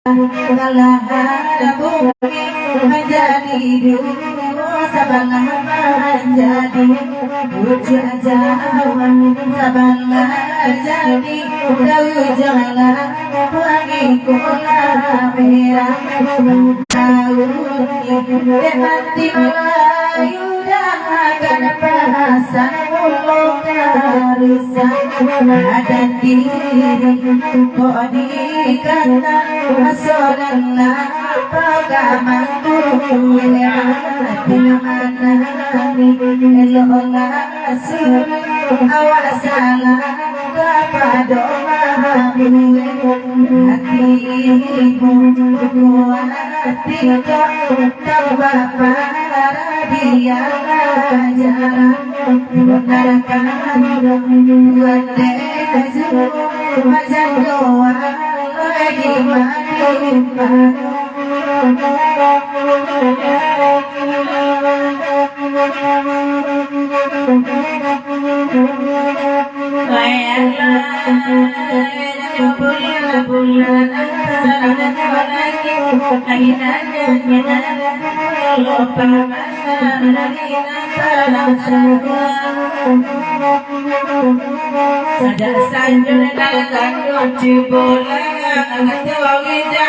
Kalahku menjadi dulu sabanah menjadi ujajawan sabanah jadi kau jangan lagi kula merah kau di hati Melayu dan akan perasaan karusan ada diri kok dikata asolanna pagamanku ya mana elona sur awasana kepada mahamu hatimu kuatika terbapa dia jarang benarkan buat dezu macam doa lagi Sada sanjung dalam kunci bola ketua kita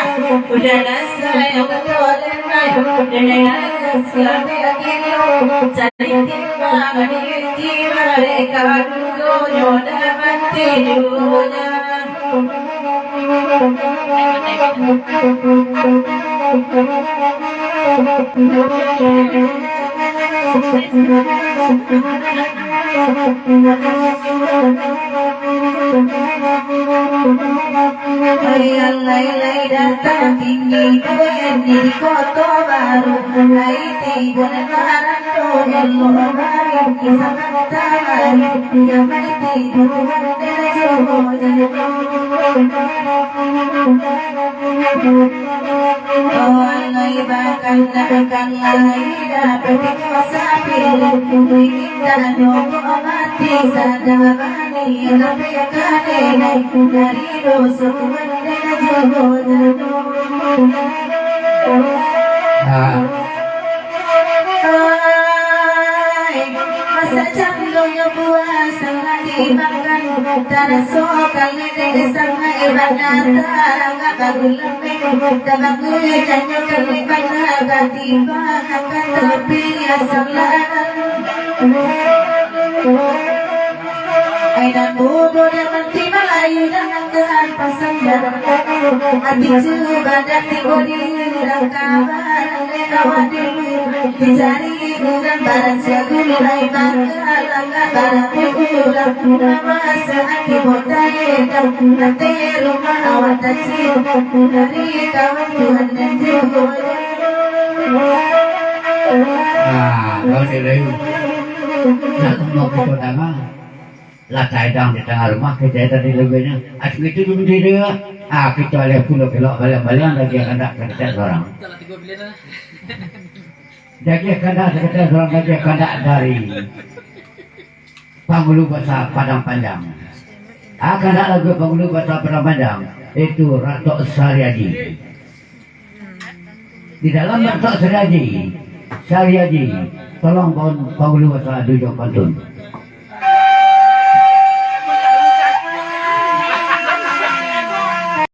udah nasa yang ketua dan dengan selama kilo cari timbang di mereka dulu jodoh mati dunia. Lai datang tinggi goyang di kota baru lai tibuan marah doyan lomari kisah matahari yang mai tibuan dari jauh lai bahkan lai dapat kuasa pilih kita nyokok mati sadabani tapi kadang dari dosa masa canggung puasa dimakan dan sokal dari sama ibadah nggak kagulam tabak dan nyokal ibadah katiba akan terpilih salat dan bodoh dan nanti Melayu dengan Tuhan pasang dalam hati juga dan dibodi dan kabar lewat dulu dicari dan barang siagu mulai bangga barang pulang nama saat dibotai dan nanti rumah awal kecil dari kawan Tuhan dan juga kalau dari nak mau ke kota mah lah cadang di tengah rumah kita tadi lebihnya asli itu dulu dia kita lihat pulau kelok balik-balik lagi akan tak kerja seorang jadi akan tak kerja seorang lagi akan tak dari Pangulu Bahasa Padang Panjang akan tak lagu Pangulu Bahasa Padang Panjang itu Ratok Sariaji di dalam Ratok Sariaji tolong Pangulu Bahasa Dujok Pantun